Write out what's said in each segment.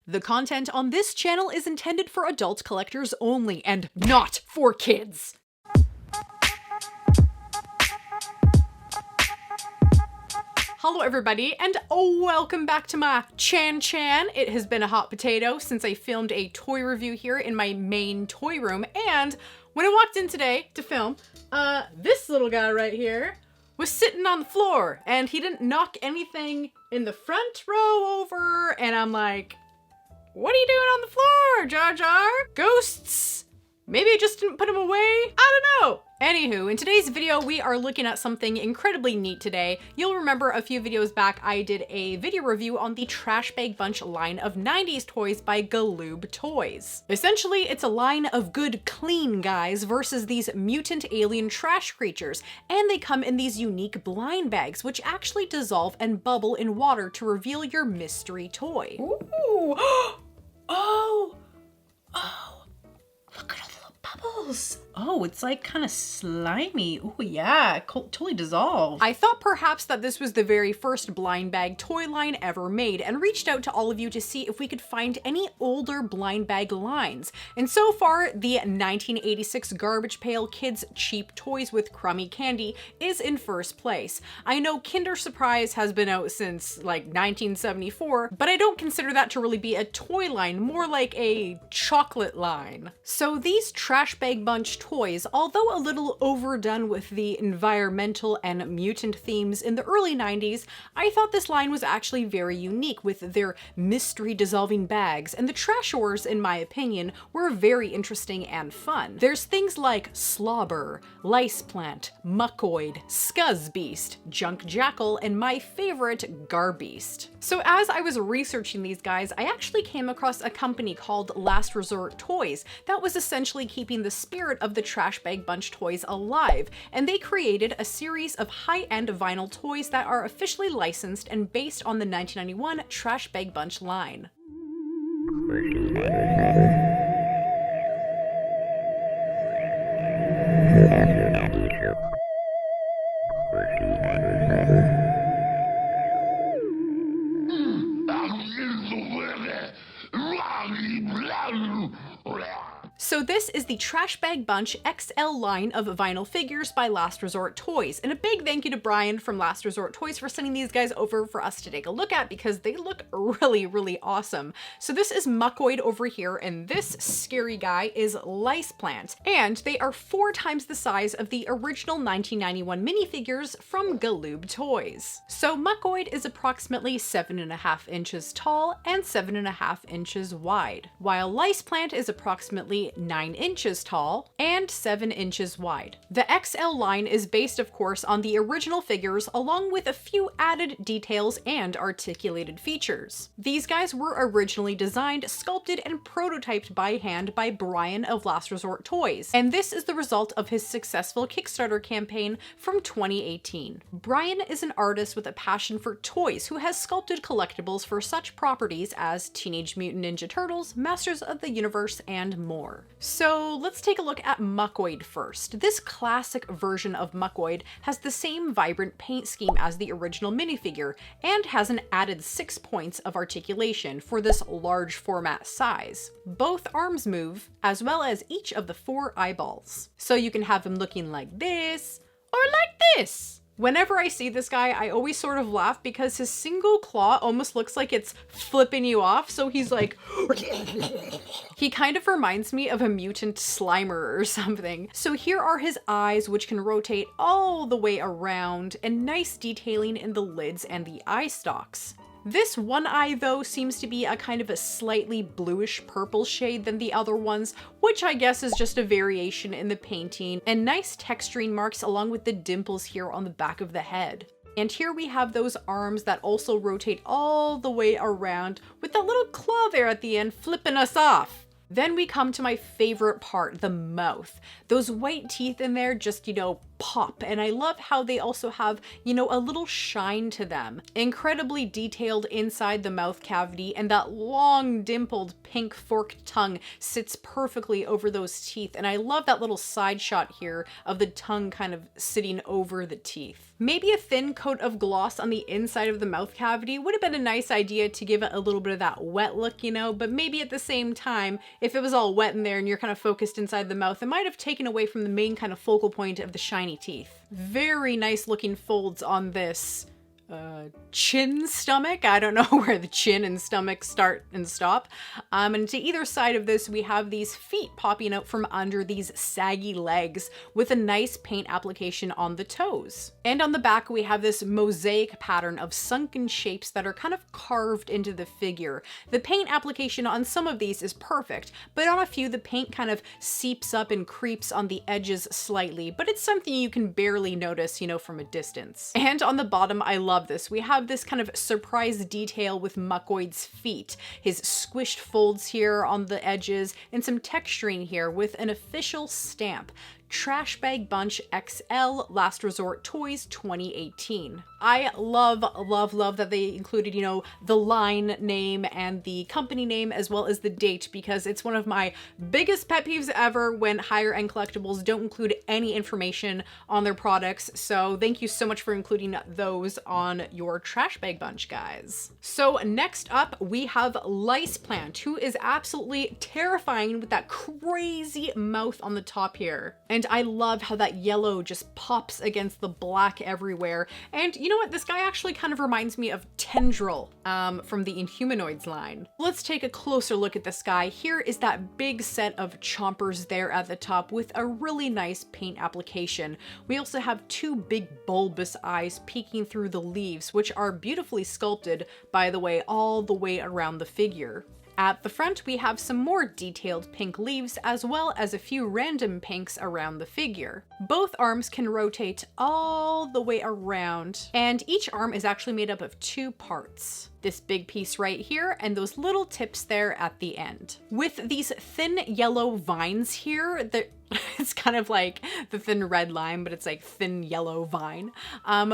The content on this channel is intended for adult collectors only and not for kids. Hello everybody, and welcome back to my Chan. It has been a hot potato since I filmed a toy review here in my main toy room, and when I walked in today to film, this little guy right here was sitting on the floor, and he didn't knock anything in the front row over, and I'm like, what are you doing on the floor, Jar Jar? Ghosts? Maybe I just didn't put him away? I don't know. Anywho, in today's video, we are looking at something incredibly neat today. You'll remember a few videos back, I did a video review on the Trash Bag Bunch line of 90s toys by Galoob Toys. Essentially, it's a line of good, clean guys versus these mutant alien trash creatures, and they come in these unique blind bags, which actually dissolve and bubble in water to reveal your mystery toy. Ooh! Oh! Look at all the little bubbles. Oh, it's like kind of slimy. Oh yeah, totally dissolved. I thought perhaps that this was the very first blind bag toy line ever made and reached out to all of you to see if we could find any older blind bag lines. And so far, the 1986 Garbage Pail Kids Cheap Toys with Crummy Candy is in first place. I know Kinder Surprise has been out since like 1974, but I don't consider that to really be a toy line, more like a chocolate line. So these Trash Bag Bunch toys, although a little overdone with the environmental and mutant themes in the early 90s, I thought this line was actually very unique with their mystery dissolving bags, and the trashors, in my opinion, were very interesting and fun. There's things like Slobber, Lice Plant, Mcquoid, Scuzz Beast, Junk Jackal, and my favorite, Garbeast. So as I was researching these guys, I actually came across a company called Last Resort Toys that was essentially keeping the spirit of the Trash Bag Bunch toys alive, and they created a series of high-end vinyl toys that are officially licensed and based on the 1991 Trash Bag Bunch line. So this is the Trash Bag Bunch XL line of vinyl figures by Last Resort Toys, and a big thank you to Bryan from Last Resort Toys for sending these guys over for us to take a look at because they look really awesome. So this is Mcquoid over here, and this scary guy is Lice Plant, and they are 4 times the size of the original 1991 minifigures from Galoob Toys. So Mcquoid is approximately 7.5 inches tall and 7.5 inches wide, while Lice Plant is approximately 9 inches tall and 7 inches wide. The XL line is based, of course, on the original figures, along with a few added details and articulated features. These guys were originally designed, sculpted, and prototyped by hand by Bryan of Last Resort Toys, and this is the result of his successful Kickstarter campaign from 2018. Bryan is an artist with a passion for toys who has sculpted collectibles for such properties as Teenage Mutant Ninja Turtles, Masters of the Universe, and more. So let's take a look at Mcquoid first. This classic version of Mcquoid has the same vibrant paint scheme as the original minifigure and has an added 6 points of articulation for this large format size. Both arms move, as well as each of the 4 eyeballs. So you can have him looking like this or like this. Whenever I see this guy, I always sort of laugh because his single claw almost looks like it's flipping you off, so he's like... He kind of reminds me of a mutant Slimer or something. So here are his eyes, which can rotate all the way around, and nice detailing in the lids and the eye stalks. This one eye, though, seems to be a kind of a slightly bluish purple shade than the other ones, which I guess is just a variation in the painting, and nice texturing marks along with the dimples here on the back of the head. And here we have those arms that also rotate all the way around with that little claw there at the end flipping us off. Then we come to my favorite part, the mouth. Those white teeth in there just, pop, and I love how they also have, you know, a little shine to them. Incredibly detailed inside the mouth cavity, and that long dimpled pink forked tongue sits perfectly over those teeth, and I love that little side shot here of the tongue kind of sitting over the teeth. Maybe a thin coat of gloss on the inside of the mouth cavity would have been a nice idea to give it a little bit of that wet look, you know, but maybe at the same time, if it was all wet in there and you're kind of focused inside the mouth, it might have taken away from the main kind of focal point of the shiny teeth. Very nice looking folds on this chin stomach. I don't know where the chin and stomach start and stop. And to either side of this, we have these feet popping out from under these saggy legs with a nice paint application on the toes. And on the back, we have this mosaic pattern of sunken shapes that are kind of carved into the figure. The paint application on some of these is perfect, but on a few, the paint kind of seeps up and creeps on the edges slightly, but it's something you can barely notice, you know, from a distance. And on the bottom, I love this. We have this kind of surprise detail with Mcquoid's feet, his squished folds here on the edges, and some texturing here with an official stamp. Trash Bag Bunch XL Last Resort Toys 2018. I love that they included, you know, the line name and the company name as well as the date, because it's one of my biggest pet peeves ever when higher end collectibles don't include any information on their products. So thank you so much for including those on your Trash Bag Bunch, guys. So next up, we have Lice Plant, who is absolutely terrifying with that crazy mouth on the top here. And I love how that yellow just pops against the black everywhere. And you know what? This guy actually kind of reminds me of Tendril from the Inhumanoids line. Let's take a closer look at this guy. Here is that big set of chompers there at the top with a really nice paint application. We also have two big bulbous eyes peeking through the leaves, which are beautifully sculpted, by the way, all the way around the figure. At the front, we have some more detailed pink leaves as well as a few random pinks around the figure. Both arms can rotate all the way around, and each arm is actually made up of two parts. This big piece right here and those little tips there at the end. With these thin yellow vines here, it's kind of like the thin red line, but it's like thin yellow vine.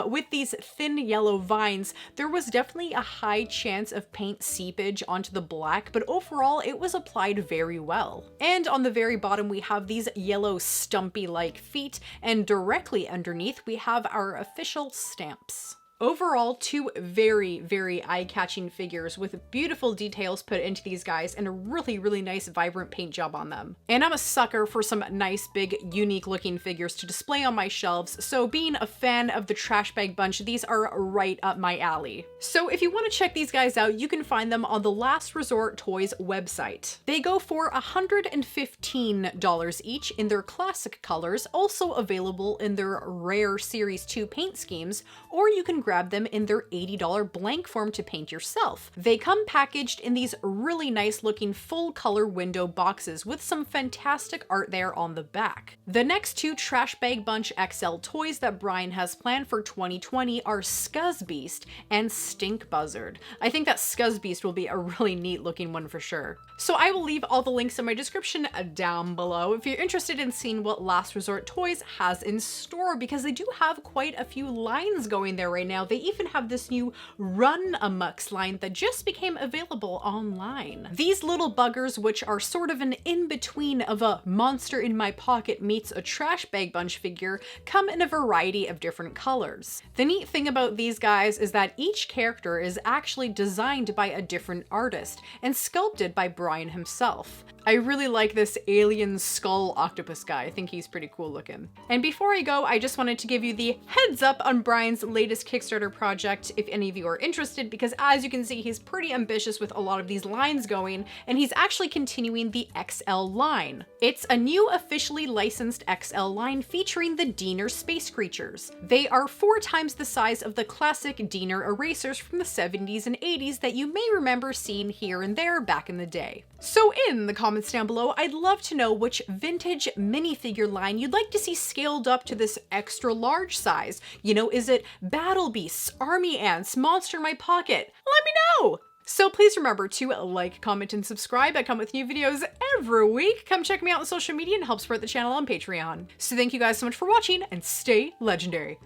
With these thin yellow vines, there was definitely a high chance of paint seepage onto the black, but overall it was applied very well. And on the very bottom, we have these yellow stumpy-like feet, and directly underneath we have our official stamps. Overall, two very, very eye-catching figures with beautiful details put into these guys and a really, really nice vibrant paint job on them. And I'm a sucker for some nice, big, unique-looking figures to display on my shelves, so being a fan of the Trash Bag Bunch, these are right up my alley. So if you want to check these guys out, you can find them on the Last Resort Toys website. They go for $115 each in their classic colors, also available in their rare Series 2 paint schemes, or you can grab them in their $80 blank form to paint yourself. They come packaged in these really nice looking full color window boxes with some fantastic art there on the back. The next two Trash Bag Bunch XL toys that Bryan has planned for 2020 are Scuzz Beast and Stink Buzzard. I think that Scuzz Beast will be a really neat looking one for sure. So I will leave all the links in my description down below if you're interested in seeing what Last Resort Toys has in store, because they do have quite a few lines going there right now. They even have this new Run Amucks line that just became available online. These little buggers, which are sort of an in-between of a Monster in My Pocket meets a Trash Bag Bunch figure, come in a variety of different colors. The neat thing about these guys is that each character is actually designed by a different artist and sculpted by Bryan himself. I really like this alien skull octopus guy. I think he's pretty cool looking. And before I go, I just wanted to give you the heads up on Bryan's latest Kickstarter project if any of you are interested, because as you can see, he's pretty ambitious with a lot of these lines going, and he's actually continuing the XL line. It's a new officially licensed XL line featuring the Diener space creatures. They are 4 times the size of the classic Diener erasers from the 70s and 80s that you may remember seeing here and there back in the day. So in the comments down below, I'd love to know which vintage minifigure line you'd like to see scaled up to this extra large size. You know, is it Battle Beasts, Army Ants, Monster in My Pocket? Let me know! So please remember to like, comment, and subscribe. I come with new videos every week. Come check me out on social media and help support the channel on Patreon. So thank you guys so much for watching, and stay legendary.